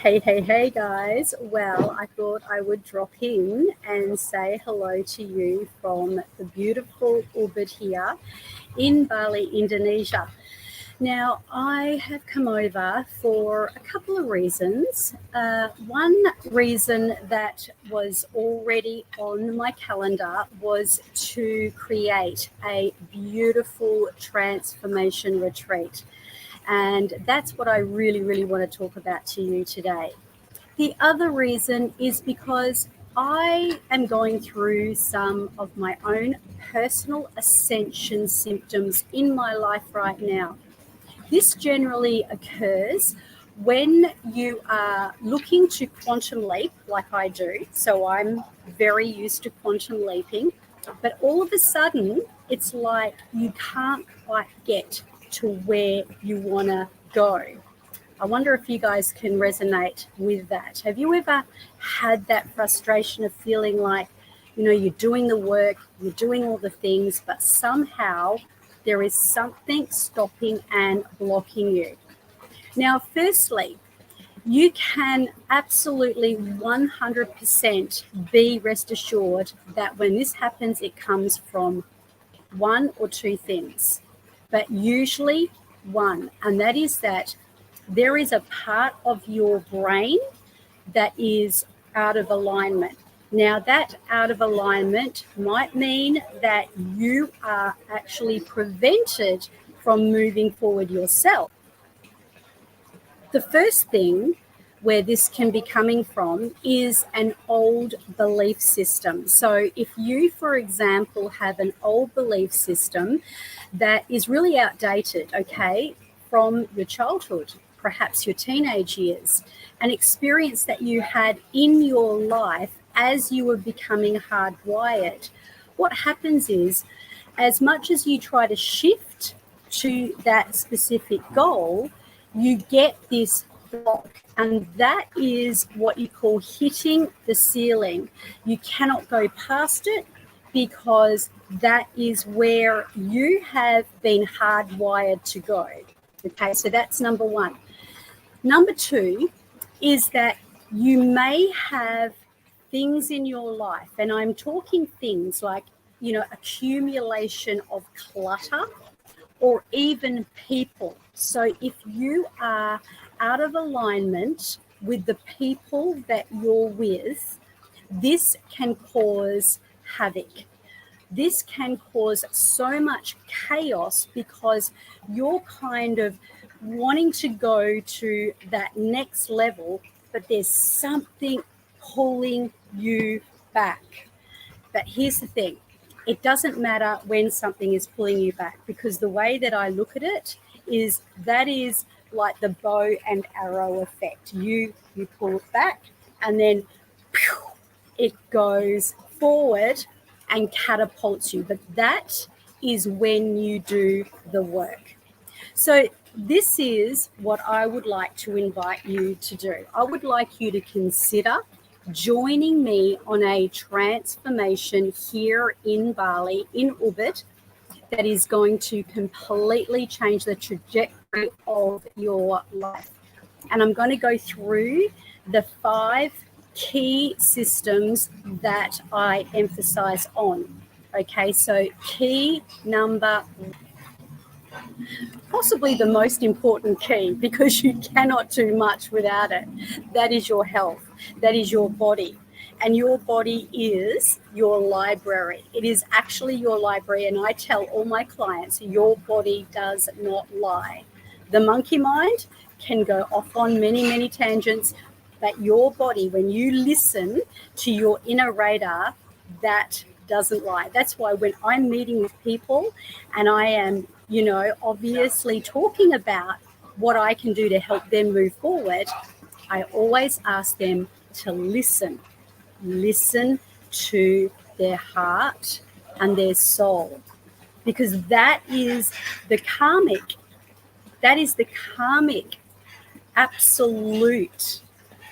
Hey, guys. Well, I thought I would drop in and say hello to you from the beautiful Ubud here in Bali, Indonesia. Now, I have come over for a couple of reasons. One reason that was already on my calendar was to create a beautiful transformation retreat. And that's what I really want to talk about to you today. The other reason is because I am going through some of my own personal ascension symptoms in my life right now. This generally occurs when you are looking to quantum leap, like I do. So I'm very used to quantum leaping, but all of a sudden, it's like you can't quite get to where you want to go. I wonder if you guys can resonate with that. Have you ever had that frustration of feeling like, you're doing the work, you're doing all the things, but somehow there is something stopping and blocking you? Now, firstly, you can absolutely 100% be rest assured that when this happens, it comes from one or two things, but usually one, and that is that there is a part of your brain that is out of alignment. Now, that out of alignment might mean that you are actually prevented from moving forward yourself. The first thing where this can be coming from is an old belief system. So if you, for example, have an old belief system that is really outdated, okay, from your childhood, perhaps your teenage years, an experience that you had in your life as you were becoming hardwired, what happens is, as much as you try to shift to that specific goal, you get this block, and that is what you call hitting the ceiling. You cannot go past it because that is where you have been hardwired to go. Okay, so that's number one. Number two is that you may have things in your life, and I'm talking things like, accumulation of clutter or even people. So if you are out of alignment with the people that you're with, this can cause havoc. This can cause so much chaos because you're kind of wanting to go to that next level, but there's something pulling you back. But here's the thing. It doesn't matter when something is pulling you back, because the way that I look at it is that is like the bow and arrow effect. You pull it back and then it goes forward and catapults you. But that is when you do the work. So this is what I would like to invite you to do. I would like you to consider joining me on a transformation here in Bali, in Ubud, that is going to completely change the trajectory of your life. And I'm going to go through the 5 key systems that I emphasize on. Okay, so key number, possibly the most important key, because you cannot do much without it. That is your health. That is your body. And your body is your library. It is actually your library. And I tell all my clients, your body does not lie. The monkey mind can go off on many tangents, but your body, when you listen to your inner radar, that doesn't lie. That's why when I'm meeting with people and I am, obviously talking about what I can do to help them move forward, I always ask them to listen to their heart and their soul, because that is the karmic, absolute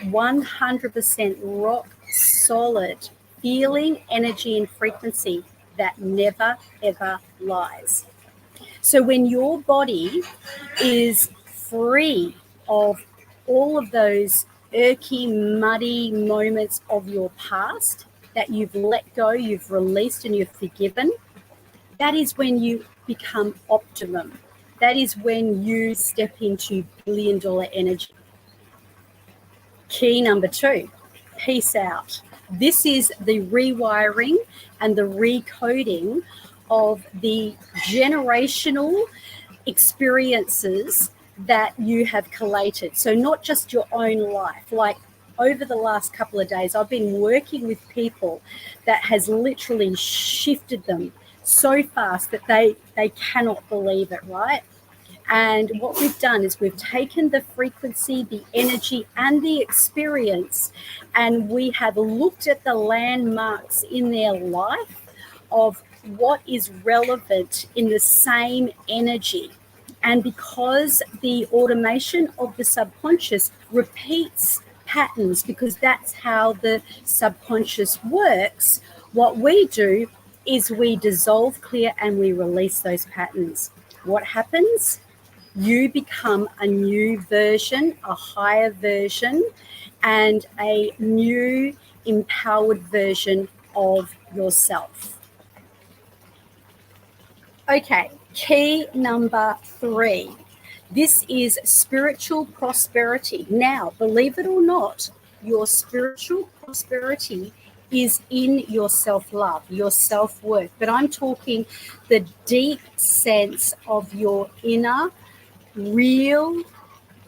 100% rock solid feeling, energy and frequency that never ever lies. So when your body is free of all of those irky, muddy moments of your past that you've let go, you've released, and you've forgiven, that is when you become optimum. That is when you step into billion-dollar energy. Key number 2, peace out. This is the rewiring and the recoding of the generational experiences that you have collated. So not just your own life. Like over the last couple of days, I've been working with people that has literally shifted them so fast that they cannot believe it, right? And what we've done is we've taken the frequency, the energy, and the experience, and we have looked at the landmarks in their life of what is relevant in the same energy. And because the automation of the subconscious repeats patterns, because that's how the subconscious works, what we do is we dissolve, clear, and we release those patterns. What happens? You become a new version, a higher version, and a new empowered version of yourself. Okay, key number 3. This is spiritual prosperity. Now, believe it or not, your spiritual prosperity is in your self-love, your self-worth. But I'm talking the deep sense of your inner, real,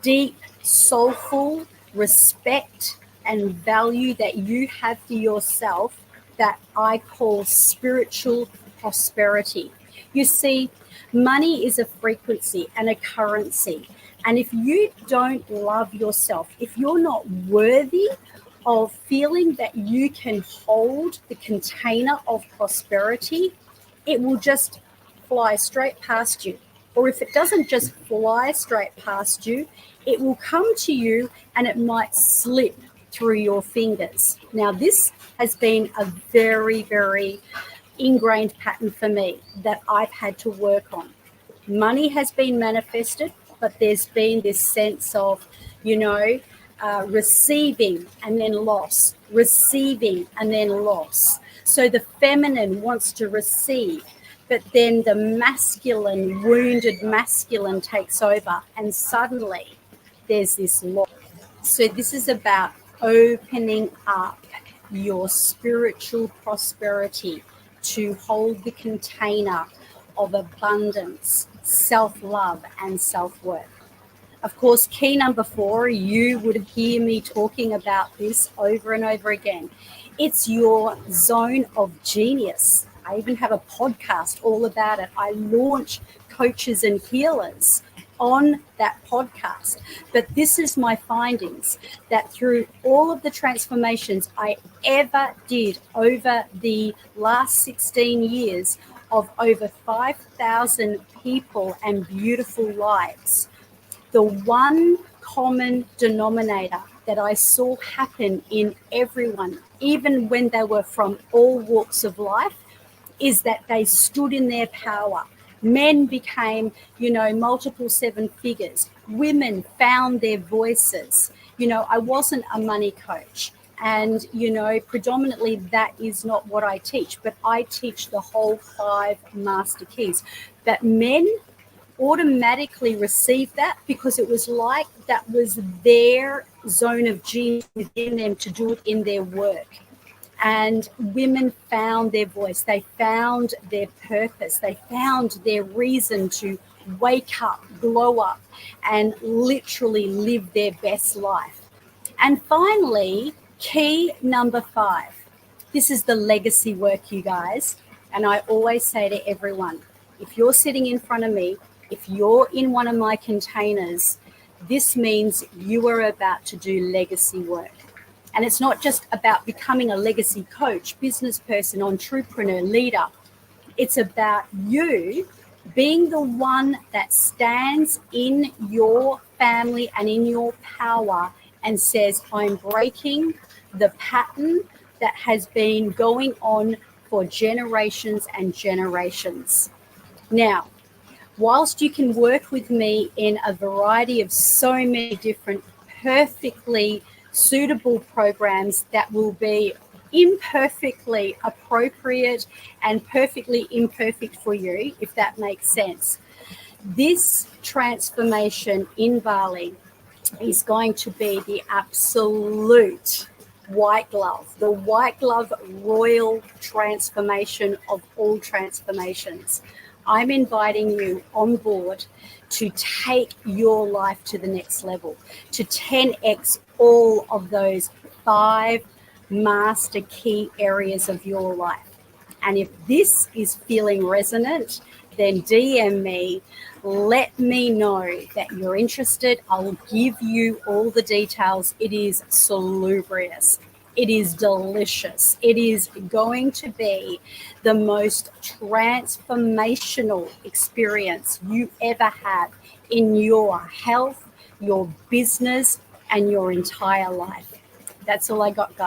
deep, soulful respect and value that you have for yourself that I call spiritual prosperity. You see, money is a frequency and a currency. And if you don't love yourself, if you're not worthy of feeling that you can hold the container of prosperity, it will just fly straight past you. Or if it doesn't just fly straight past you, it will come to you and it might slip through your fingers. Now, this has been a very, very ingrained pattern for me that I've had to work on. Money has been manifested, but there's been this sense of, receiving and then loss, receiving and then loss. So the feminine wants to receive, but then the masculine, wounded masculine takes over, and suddenly there's this loss. So this is about opening up your spiritual prosperity to hold the container of abundance, self-love, and self-worth. Of course, key number 4, you would hear me talking about this over and over again. It's your zone of genius. I even have a podcast all about it. I launch coaches and healers on that podcast. But this is my findings, that through all of the transformations I ever did over the last 16 years of over 5,000 people and beautiful lives, the one common denominator that I saw happen in everyone, even when they were from all walks of life, is that they stood in their power. Men became, multiple 7 figures. Women found their voices. I wasn't a money coach. And, predominantly that is not what I teach, but I teach the whole 5 master keys. But men automatically received that because it was like that was their zone of genius within them to do it in their work. And women found their voice. They found their purpose. They found their reason to wake up, glow up, and literally live their best life. And finally, key number 5. This is the legacy work, you guys. And I always say to everyone, if you're sitting in front of me, if you're in one of my containers, this means you are about to do legacy work. And it's not just about becoming a legacy coach, business person, entrepreneur, leader. It's about you being the one that stands in your family and in your power and says, I'm breaking the pattern that has been going on for generations and generations. Now, whilst you can work with me in a variety of so many different perfectly suitable programs that will be imperfectly appropriate and perfectly imperfect for you, if that makes sense. This transformation in Bali is going to be the absolute the white glove royal transformation of all transformations. I'm inviting you on board to take your life to the next level, to 10x all of those 5 master key areas of your life. And if this is feeling resonant, then DM me. Let me know that you're interested. I will give you all the details. It is salubrious. It is delicious. It is going to be the most transformational experience you ever have in your health, your business, and your entire life. That's all I got, guys.